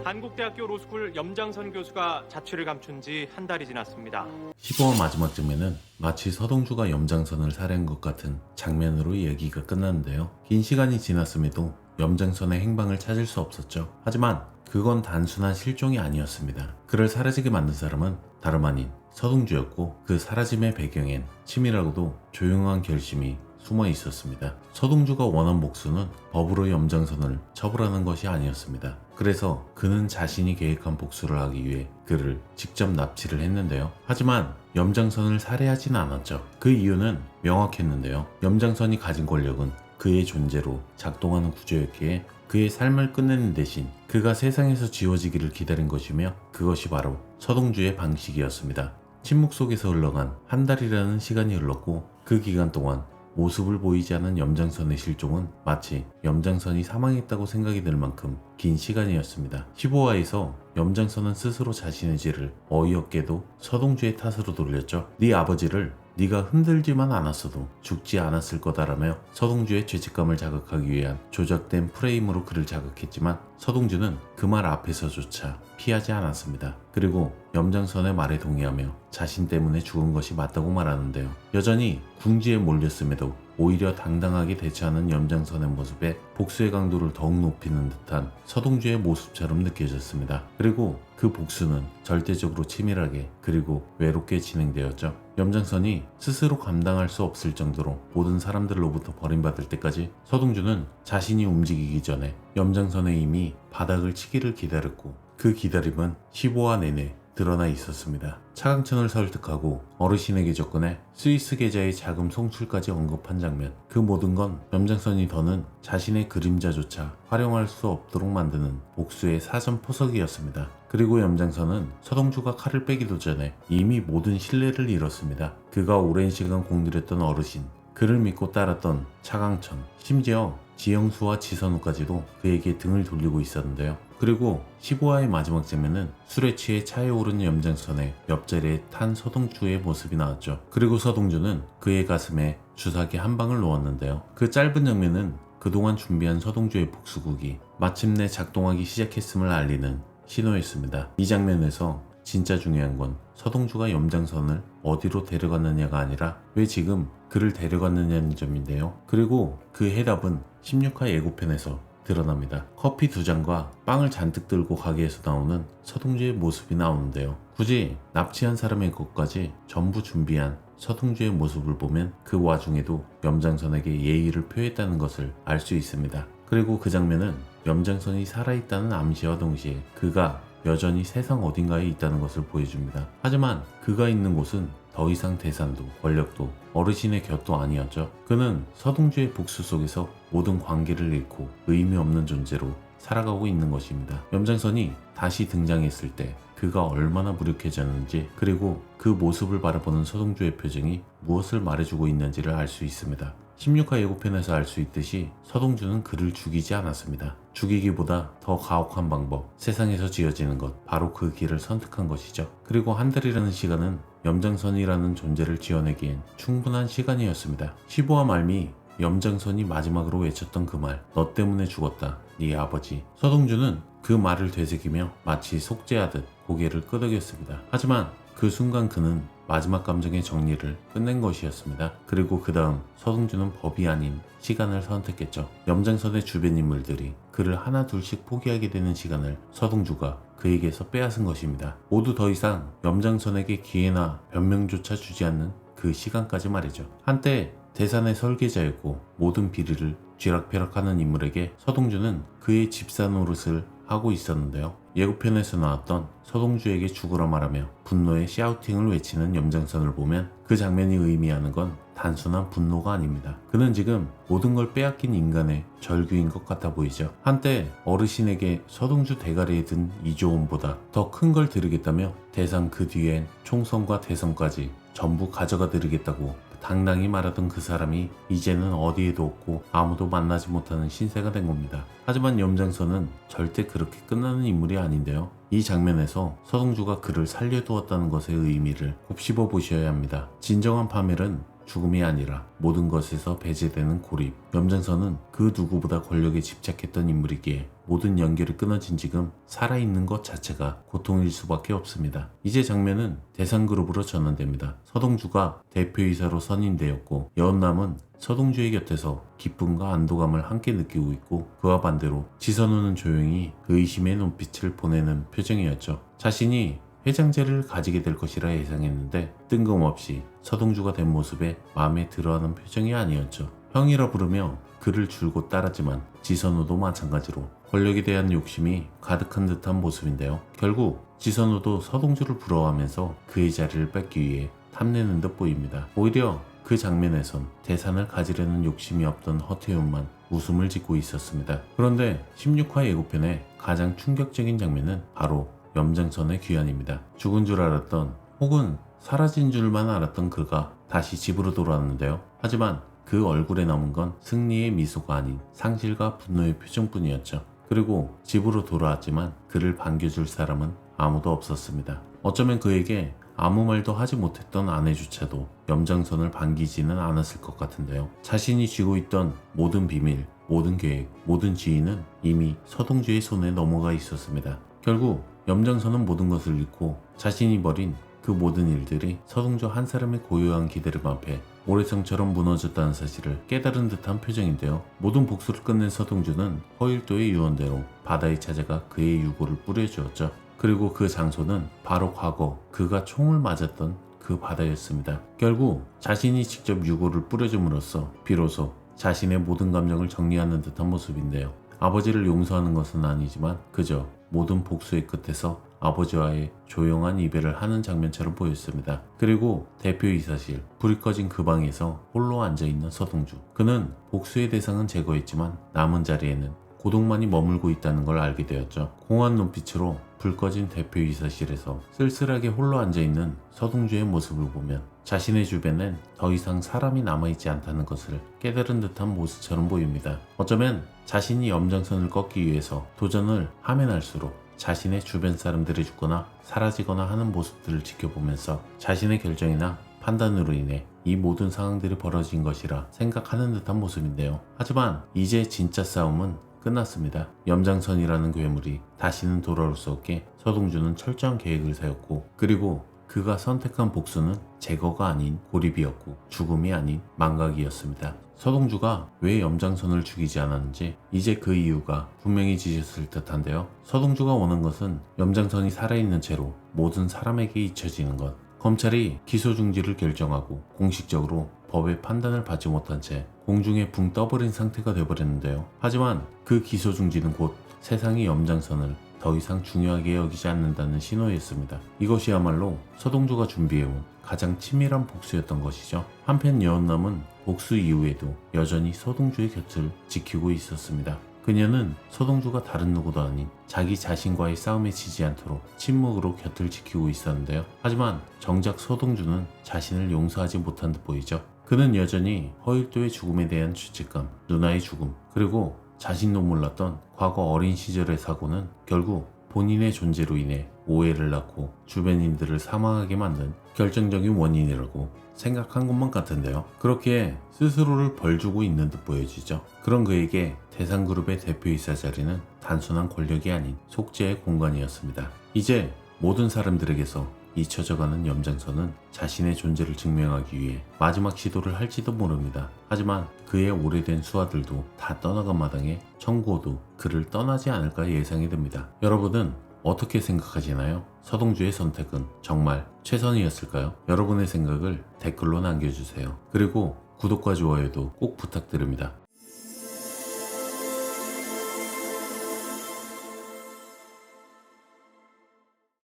한국대학교 로스쿨 염장선 교수가 자취를 감춘 지 한 달이 지났습니다. 15화 마지막 장면은 마치 서동주가 염장선을 살해한 것 같은 장면으로 얘기가 끝났는데요. 긴 시간이 지났음에도 염장선의 행방을 찾을 수 없었죠. 하지만 그건 단순한 실종이 아니었습니다. 그를 사라지게 만든 사람은 다름 아닌 서동주였고, 그 사라짐의 배경엔 치밀하고도 조용한 결심이 숨어 있었습니다. 서동주가 원한 복수는 법으로 염장선을 처벌하는 것이 아니었습니다. 그래서 그는 자신이 계획한 복수를 하기 위해 그를 직접 납치를 했는데요. 하지만 염장선을 살해하진 않았죠. 그 이유는 명확했는데요. 염장선이 가진 권력은 그의 존재로 작동하는 구조였기에 그의 삶을 끝내는 대신 그가 세상에서 지워지기를 기다린 것이며, 그것이 바로 서동주의 방식이었습니다. 침묵 속에서 흘러간 한 달이라는 시간이 흘렀고, 그 기간 동안 모습을 보이지 않은 염장선의 실종은 마치 염장선이 사망했다고 생각이 들 만큼 긴 시간이었습니다. 15화에서 염장선은 스스로 자신의 죄를 어이없게도 서동주의 탓으로 돌렸죠. 네 아버지를 네가 흔들지만 않았어도 죽지 않았을 거다라며 서동주의 죄책감을 자극하기 위한 조작된 프레임으로 그를 자극했지만, 서동주는 그 말 앞에서조차 피하지 않았습니다. 그리고 염장선의 말에 동의하며 자신 때문에 죽은 것이 맞다고 말하는데요. 여전히 궁지에 몰렸음에도 오히려 당당하게 대처하는 염장선의 모습에 복수의 강도를 더욱 높이는 듯한 서동주의 모습처럼 느껴졌습니다. 그리고 그 복수는 절대적으로 치밀하게 그리고 외롭게 진행되었죠. 염장선이 스스로 감당할 수 없을 정도로 모든 사람들로부터 버림받을 때까지 서동주는 자신이 움직이기 전에 염장선의 힘이 바닥을 치기를 기다렸고, 그 기다림은 15화 내내 드러나 있었습니다. 차강천을 설득하고 어르신에게 접근해 스위스 계좌의 자금 송출까지 언급한 장면, 그 모든 건 염장선이 더는 자신의 그림자조차 활용할 수 없도록 만드는 복수의 사전 포석이었습니다. 그리고 염장선은 서동주가 칼을 빼기도 전에 이미 모든 신뢰를 잃었습니다. 그가 오랜 시간 공들였던 어르신, 그를 믿고 따랐던 차강천, 심지어 지영수와 지선우까지도 그에게 등을 돌리고 있었는데요. 그리고 15화의 마지막 장면은 술에 취해 차에 오른 염장선의 옆자리에 탄 서동주의 모습이 나왔죠. 그리고 서동주는 그의 가슴에 주사기 한 방을 놓았는데요. 그 짧은 장면은 그동안 준비한 서동주의 복수극이 마침내 작동하기 시작했음을 알리는 신호였습니다. 이 장면에서 진짜 중요한 건 서동주가 염장선을 어디로 데려갔느냐가 아니라 왜 지금 그를 데려갔느냐는 점인데요. 그리고 그 해답은 16화 예고편에서 드러납니다. 커피 2잔과 빵을 잔뜩 들고 가게에서 나오는 서동주의 모습이 나오는데요. 굳이 납치한 사람의 것까지 전부 준비한 서동주의 모습을 보면 그 와중에도 염장선에게 예의를 표했다는 것을 알 수 있습니다. 그리고 그 장면은 염장선이 살아있다는 암시와 동시에 그가 여전히 세상 어딘가에 있다는 것을 보여줍니다. 하지만 그가 있는 곳은 더 이상 대산도 권력도 어르신의 곁도 아니었죠. 그는 서동주의 복수 속에서 모든 관계를 잃고 의미 없는 존재로 살아가고 있는 것입니다. 염장선이 다시 등장했을 때 그가 얼마나 무력해졌는지, 그리고 그 모습을 바라보는 서동주의 표정이 무엇을 말해주고 있는지를 알 수 있습니다. 16화 예고편에서 알 수 있듯이 서동주는 그를 죽이지 않았습니다. 죽이기보다 더 가혹한 방법, 세상에서 지어지는 것, 바로 그 길을 선택한 것이죠. 그리고 한 달이라는 시간은 염장선이라는 존재를 지어내기엔 충분한 시간이었습니다. 15화 말미 염장선이 마지막으로 외쳤던 그 말, 너 때문에 죽었다, 네 아버지. 서동주는 그 말을 되새기며 마치 속죄하듯 고개를 끄덕였습니다. 하지만 그 순간 그는 마지막 감정의 정리를 끝낸 것이었습니다. 그리고 그 다음 서동주는 법이 아닌 시간을 선택했죠. 염장선의 주변 인물들이 그를 하나 둘씩 포기하게 되는 시간을 서동주가 그에게서 빼앗은 것입니다. 모두 더 이상 염장선에게 기회나 변명조차 주지 않는 그 시간까지 말이죠. 한때 대산의 설계자였고 모든 비리를 쥐락펴락하는 인물에게 서동주는 그의 집사 노릇을 하고 있었는데요. 예고편에서 나왔던 서동주에게 죽으라 말하며 분노의 샤우팅을 외치는 염장선을 보면 그 장면이 의미하는 건 단순한 분노가 아닙니다. 그는 지금 모든 걸 빼앗긴 인간의 절규인 것 같아 보이죠. 한때 어르신에게 서동주 대가리에 든 이조원보다 더 큰 걸 드리겠다며 대상 그 뒤엔 총선과 대선까지 전부 가져가 드리겠다고 당당히 말하던 그 사람이 이제는 어디에도 없고 아무도 만나지 못하는 신세가 된 겁니다. 하지만 염장선은 절대 그렇게 끝나는 인물이 아닌데요. 이 장면에서 서동주가 그를 살려두었다는 것의 의미를 곱씹어 보셔야 합니다. 진정한 파멸은 죽음이 아니라 모든 것에서 배제되는 고립. 염장선은 그 누구보다 권력에 집착했던 인물이기에 모든 연결이 끊어진 지금 살아있는 것 자체가 고통일 수밖에 없습니다. 이제 장면은 대상그룹으로 전환됩니다. 서동주가 대표이사로 선임되었고 여은남은 서동주의 곁에서 기쁨과 안도감을 함께 느끼고 있고, 그와 반대로 지선우는 조용히 의심의 눈빛을 보내는 표정이었죠. 자신이 회장제를 가지게 될 것이라 예상했는데 뜬금없이 서동주가 된 모습에 마음에 들어하는 표정이 아니었죠. 형이라 부르며 그를 줄곧 따랐지만 지선우도 마찬가지로 권력에 대한 욕심이 가득한 듯한 모습인데요. 결국 지선우도 서동주를 부러워하면서 그의 자리를 뺏기 위해 탐내는 듯 보입니다. 오히려 그 장면에선 재산을 가지려는 욕심이 없던 허태윤만 웃음을 짓고 있었습니다. 그런데 16화 예고편의 가장 충격적인 장면은 바로 염장선의 귀환입니다. 죽은 줄 알았던, 혹은 사라진 줄만 알았던 그가 다시 집으로 돌아왔는데요. 하지만 그 얼굴에 남은 건 승리의 미소가 아닌 상실과 분노의 표정뿐이었죠. 그리고 집으로 돌아왔지만 그를 반겨줄 사람은 아무도 없었습니다. 어쩌면 그에게 아무 말도 하지 못했던 아내조차도 염장선을 반기지는 않았을 것 같은데요. 자신이 쥐고 있던 모든 비밀, 모든 계획, 모든 지위는 이미 서동주의 손에 넘어가 있었습니다. 결국 염장선은 모든 것을 잃고 자신이 벌인 그 모든 일들이 서동주 한 사람의 고요한 기대를 앞에 모래성처럼 무너졌다는 사실을 깨달은 듯한 표정인데요. 모든 복수를 끝낸 서동주는 허일도의 유언대로 바다에 찾아가 그의 유골을 뿌려주었죠. 그리고 그 장소는 바로 과거 그가 총을 맞았던 그 바다였습니다. 결국 자신이 직접 유골을 뿌려줌으로써 비로소 자신의 모든 감정을 정리하는 듯한 모습인데요. 아버지를 용서하는 것은 아니지만 그저 모든 복수의 끝에서 아버지와의 조용한 이별을 하는 장면처럼 보였습니다. 그리고 대표이사실, 불이 꺼진 그 방에서 홀로 앉아있는 서동주. 그는 복수의 대상은 제거했지만 남은 자리에는 고독만이 머물고 있다는 걸 알게 되었죠. 공허한 눈빛으로 불 꺼진 대표이사실에서 쓸쓸하게 홀로 앉아있는 서동주의 모습을 보면 자신의 주변엔 더 이상 사람이 남아있지 않다는 것을 깨달은 듯한 모습처럼 보입니다. 어쩌면 자신이 염장선을 꺾기 위해서 도전을 하면 할수록 자신의 주변 사람들이 죽거나 사라지거나 하는 모습들을 지켜보면서 자신의 결정이나 판단으로 인해 이 모든 상황들이 벌어진 것이라 생각하는 듯한 모습인데요. 하지만 이제 진짜 싸움은 끝났습니다. 염장선이라는 괴물이 다시는 돌아올 수 없게 서동주는 철저한 계획을 세웠고, 그리고 그가 선택한 복수는 제거가 아닌 고립이었고 죽음이 아닌 망각이었습니다. 서동주가 왜 염장선을 죽이지 않았는지 이제 그 이유가 분명히 지졌을 듯한데요. 서동주가 원한 것은 염장선이 살아있는 채로 모든 사람에게 잊혀지는 것. 검찰이 기소 중지를 결정하고 공식적으로 법의 판단을 받지 못한 채 공중에 붕 떠버린 상태가 되어버렸는데요. 하지만 그 기소 중지는 곧 세상이 염장선을 더 이상 중요하게 여기지 않는다는 신호였습니다. 이것이야말로 서동주가 준비해온 가장 치밀한 복수였던 것이죠. 한편 여은남은 복수 이후에도 여전히 서동주의 곁을 지키고 있었습니다. 그녀는 서동주가 다른 누구도 아닌 자기 자신과의 싸움에 지지 않도록 침묵으로 곁을 지키고 있었는데요. 하지만 정작 서동주는 자신을 용서하지 못한 듯 보이죠. 그는 여전히 허일도의 죽음에 대한 죄책감, 누나의 죽음, 그리고 자신도 몰랐던 과거 어린 시절의 사고는 결국 본인의 존재로 인해 오해를 낳고 주변인들을 사망하게 만든 결정적인 원인이라고 생각한 것만 같은데요. 그렇게 스스로를 벌주고 있는 듯 보여지죠. 그런 그에게 대상그룹의 대표이사 자리는 단순한 권력이 아닌 속죄의 공간이었습니다. 이제 모든 사람들에게서 잊혀져가는 염장선은 자신의 존재를 증명하기 위해 마지막 시도를 할지도 모릅니다. 하지만 그의 오래된 수하들도 다 떠나간 마당에 청구호도 그를 떠나지 않을까 예상이 됩니다. 여러분은 어떻게 생각하시나요? 서동주의 선택은 정말 최선이었을까요? 여러분의 생각을 댓글로 남겨주세요. 그리고 구독과 좋아요도 꼭 부탁드립니다.